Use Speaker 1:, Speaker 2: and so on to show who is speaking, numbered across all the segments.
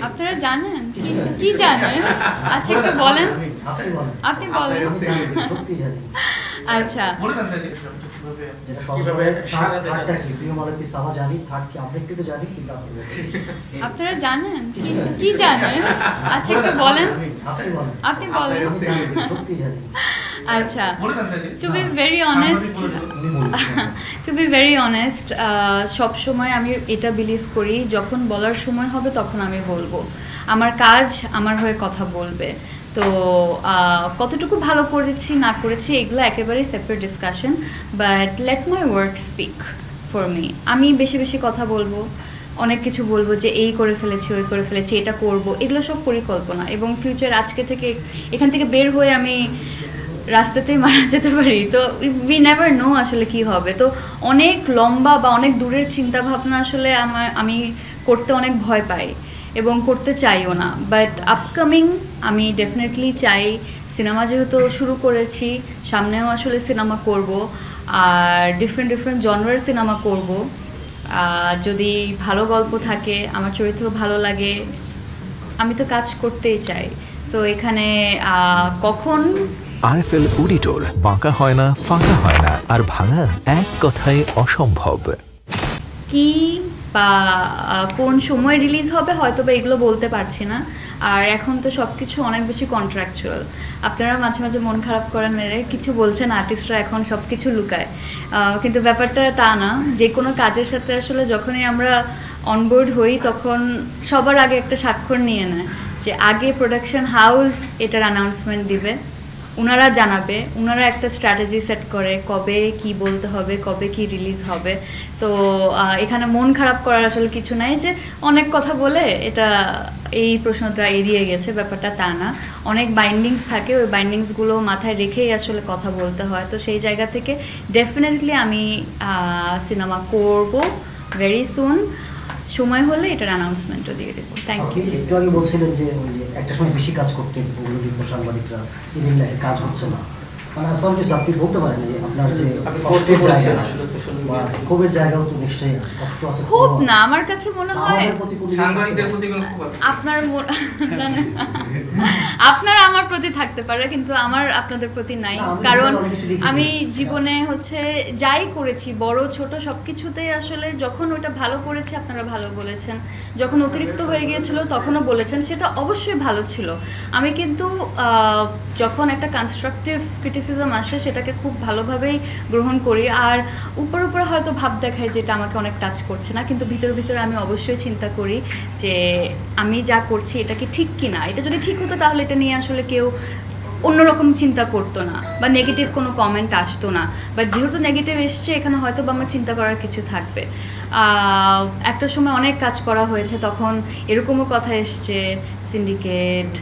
Speaker 1: আপনারা জানেন কি জানেন? আচ্ছা একটু বলেন, আপনি বলেন। আচ্ছা আপনারা জানেন কি জানেন? আচ্ছা একটু বলেন, আপনি বলেন। আচ্ছা টু বি ভেরি অনেস্ট সব সময় আমি এটা বিলিভ করি যখন বলার সময় হবে তখন আমি বলবো। আমার কাজ আমার হয়ে কথা বলবে। তো কতটুকু ভালো করেছি না করেছি এগুলো একেবারেই separate discussion, but let my work speak for me. আমি বেশি বেশি কথা বলবো, অনেক কিছু বলবো যে এই করে ফেলেছি ওই করে ফেলেছি এটা করব, এগুলো সব পরিকল্পনা। এবং ফিউচার আজকে থেকে এখান থেকে বের হয়ে আমি রাস্তাতেই মারা যেতে পারি, তো উই নেভার নো আসলে কি হবে। তো অনেক লম্বা বা অনেক দূরের চিন্তা ভাবনা আসলে আমি করতে অনেক ভয় পাই এবং করতে চাইও না। বাট আপকামিং আমি ডেফিনেটলি চাই, সিনেমা যেহেতু শুরু করেছি সামনেও আসলে সিনেমা করব, আর ডিফারেন্ট জনরার সিনেমা করব। যদি ভালো গল্প থাকে, আমার চরিত্র ভালো লাগে, আমি তো কাজ করতেই চাই। সো এখানে কখন
Speaker 2: আরএফএল অডিটর, বাঁকা হয় না, ফাঁকা হয় না, আর ভাঙা এক কথায় অসম্ভব।
Speaker 1: কি বা কোন সময় রিলিজ হবে হয়তো বা এগুলো বলতে পারছি না। আর এখন তো সব কিছু অনেক বেশি কন্ট্রাকচুয়াল। আপনারা মাঝে মাঝে মন খারাপ করেন মেরে কিছু বলছেন, আর্টিস্টরা এখন সব কিছু লুকায়, কিন্তু ব্যাপারটা তা না। যে কোনো কাজের সাথে আসলে যখনই আমরা অনবোর্ড হই তখন সবার আগে একটা স্বাক্ষর নিয়ে নেয় যে আগে প্রোডাকশন হাউস এটার অ্যানাউন্সমেন্ট দিবে, ওনারা জানাবে, ওনারা একটা স্ট্র্যাটেজি সেট করে কবে কি বলতে হবে, কবে কি রিলিজ হবে। তো এখানে মন খারাপ করার আসলে কিছু নাই যে অনেক কথা বলে এটা এই প্রশ্নটা এড়িয়ে গেছে, ব্যাপারটা তা না। অনেক বাইন্ডিংস থাকে, ওই বাইন্ডিংসগুলো মাথায় রেখেই আসলে কথা বলতে হয়। তো সেই জায়গা থেকে ডেফিনেটলি আমি সিনেমা করব ভেরি সুন, সময় হলে এটার অ্যানাউন্সমেন্টও দিয়ে দেবো। Thank you.
Speaker 3: একটু আগে বলছিলেন যে ওই যে একটা সময় বেশি কাজ করতেন সাংবাদিকরা, এদিন কাজ হচ্ছে না, মানে আসলে আপনি বলতে পারেন যে আপনার যে কষ্টের জায়গা বা ক্ষোভের জায়গাও তো নিশ্চয়ই আছে, কষ্ট আছে।
Speaker 1: খুব না, আমার কাছে মনে হয় আপনার আমার প্রতি থাকতে পারে, কিন্তু আমার আপনাদের প্রতি নাই। কারণ আমি জীবনে হচ্ছে যাই করেছি বড় ছোট সব কিছুতেই আসলে যখন ওটা ভালো করেছি আপনারা ভালো বলেছেন, যখন অতিরিক্ত হয়ে গিয়েছিল তখনও বলেছেন, সেটা অবশ্যই ভালো ছিল। আমি কিন্তু যখন একটা কনস্ট্রাকটিভ ক্রিটিসিজম আসে সেটাকে খুব ভালোভাবেই গ্রহণ করি। আর উপর উপরে হয়তো ভাব দেখায় যে এটা আমাকে অনেক টাচ করছে না, কিন্তু ভিতরে ভিতরে আমি অবশ্যই চিন্তা করি যে আমি যা করছি এটা কি ঠিক কি না। এটা যদি ঠিক হতো তাহলে এটা নিয়ে আসলে কেউ অন্যরকম চিন্তা করতো না বা নেগেটিভ কোনো কমেন্ট আসতো না। বাট যেহেতু নেগেটিভ এসছে এখানে হয়তো বা আমার চিন্তা করার কিছু থাকবে। একটা সময় অনেক কাজ করা হয়েছে, তখন এরকমও কথা এসছে সিন্ডিকেট,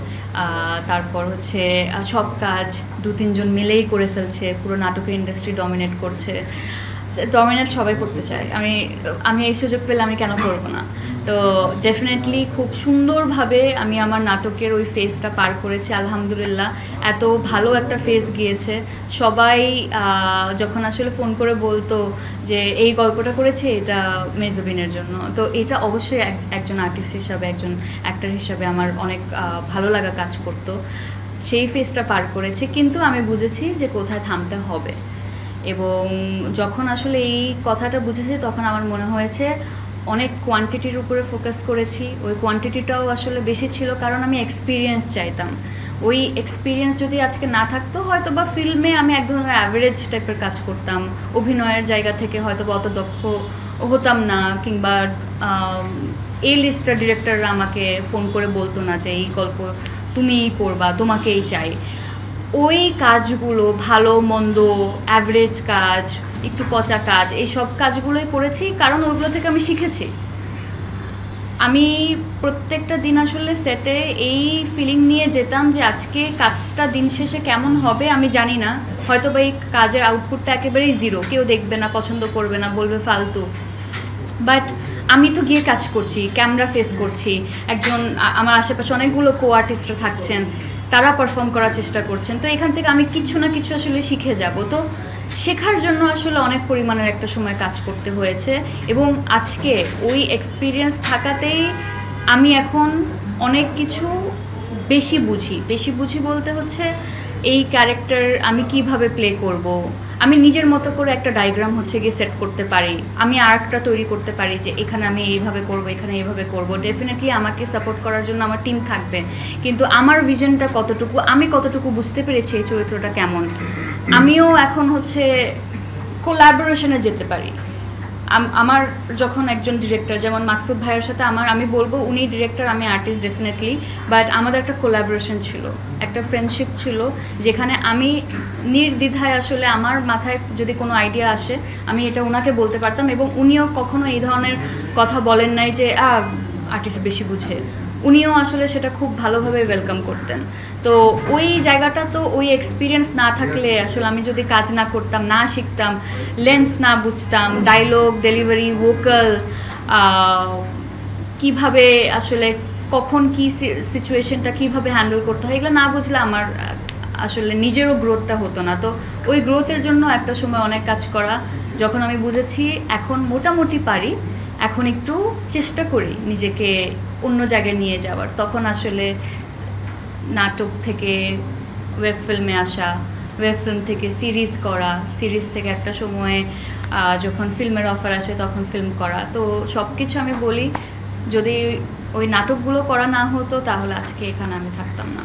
Speaker 1: তারপর হচ্ছে সব কাজ 2-3 জন মিলেই করে ফেলছে, পুরো নাটকের ইন্ডাস্ট্রি ডমিনেট করছে। ডমিনেট সবাই করতে চায়, আমি এই সুযোগ পেলে আমি কেন করবো না। তো ডেফিনেটলি খুব সুন্দরভাবে আমি আমার নাটকের ওই ফেজটা পার করেছি আলহামদুলিল্লাহ। এত ভালো একটা ফেজ গিয়েছে, সবাই যখন আসলে ফোন করে বলতো যে এই গল্পটা করেছে এটা মেজবিনের জন্য, তো এটা অবশ্যই একজন আর্টিস্ট হিসাবে, একজন অ্যাক্টর হিসাবে আমার অনেক ভালো লাগা কাজ করতো। সেই ফেজটা পার করেছি, কিন্তু আমি বুঝেছি যে কোথায় থামতে হবে। এবং যখন আসলে এই কথাটা বুঝেছি তখন আমার মনে হয়েছে অনেক কোয়ান্টিটির উপরে ফোকাস করেছি। ওই কোয়ান্টিটিটাও আসলে বেশি ছিল কারণ আমি এক্সপিরিয়েন্স চাইতাম। ওই এক্সপিরিয়েন্স যদি আজকে না থাকতো হয়তো বা ফিল্মে আমি এক ধরনের অ্যাভারেজ টাইপের কাজ করতাম, অভিনয়ের জায়গা থেকে হয়তো বা অত দক্ষ হতাম না, কিংবা এই লিস্টার ডিরেক্টররা আমাকে ফোন করে বলতো না যে এই গল্প তুমিই করবা, তোমাকেই চাই। ওই কাজগুলো ভালো মন্দ অ্যাভারেজ কাজ, একটু পচা কাজ, এই সব কাজগুলোই করেছি কারণ ওইগুলো থেকে আমি শিখেছি। আমি প্রত্যেকটা দিন আসলে সেটে এই ফিলিং নিয়ে যেতাম যে আজকে কাজটা দিন শেষে কেমন হবে আমি জানি না, হয়তো বা এই কাজের আউটপুটটা একেবারেই জিরো, কেউ দেখবে না, পছন্দ করবে না, বলবে ফালতু। বাট আমি তো গিয়ে কাজ করছি, ক্যামেরা ফেস করছি, একজন আমার আশেপাশে অনেকগুলো কো আর্টিস্টরা থাকছেন, তারা পারফর্ম করার চেষ্টা করছেন। তো এখান থেকে আমি কিছু না কিছু আসলে শিখে যাব। তো শেখার জন্য আসলে অনেক পরিমাণের একটা সময় কাজ করতে হয়েছে, এবং আজকে ওই এক্সপিরিয়েন্স থাকাতেই আমি এখন অনেক কিছু বেশি বুঝি বলতে হচ্ছে এই ক্যারেক্টার আমি কিভাবে প্লে করব, আমি নিজের মতো করে একটা ডায়াগ্রাম হচ্ছে গিয়ে সেট করতে পারি, আমি আর্টটা তৈরি করতে পারি যে এখানে আমি এইভাবে করব, এখানে এইভাবে করব। ডেফিনেটলি আমাকে সাপোর্ট করার জন্য আমার টিম থাকবে, কিন্তু আমার ভিশনটা কতটুকু, আমি কতটুকু বুঝতে পেরেছি এই চরিত্রটা কেমন, আমিও এখন হচ্ছে কোলাবোরেশনে যেতে পারি। আমার যখন একজন ডিরেক্টর যেমন মাকসুদ ভাইয়ের সাথে আমি বলবো উনি ডিরেক্টর, আমি আর্টিস্ট ডেফিনেটলি, বাট আমাদের একটা কোলাবোরেশন ছিল, একটা ফ্রেন্ডশিপ ছিল, যেখানে আমি নির্দ্বিধায় আসলে আমার মাথায় যদি কোনো আইডিয়া আসে আমি এটা ওনাকে বলতে পারতাম, এবং উনিও কখনো এই ধরনের কথা বলেন নাই যে আর্টিস্ট বেশি বুঝে। উনিও আসলে সেটা খুব ভালোভাবে ওয়েলকাম করতেন। তো ওই জায়গাটা, তো ওই এক্সপিরিয়েন্স না থাকলে আসলে আমি যদি কাজ না করতাম, না শিখতাম, লেন্স না বুঝতাম, ডায়লগ ডেলিভারি, ভোকাল, কিভাবে আসলে কখন কি সিচুয়েশনটা কিভাবে হ্যান্ডেল করতে হয়, এগুলো না বুঝলে আমার আসলে নিজেরও গ্রোথটা হতো না। তো ওই গ্রোথের জন্য একটা সময় অনেক কাজ করা, যখন আমি বুঝেছি এখন মোটামুটি পারি, এখন একটু চেষ্টা করি নিজেকে অন্য জায়গায় নিয়ে যাওয়ার, তখন আসলে নাটক থেকে ওয়েব ফিল্মে আসা, ওয়েব ফিল্ম থেকে সিরিজ করা, সিরিজ থেকে একটা সময়ে যখন ফিল্মের অফার আসে তখন ফিল্ম করা। তো সব কিছু আমি বলি, যদি ওই নাটকগুলো করা না হতো তাহলে আজকে এখানে আমি থাকতাম না।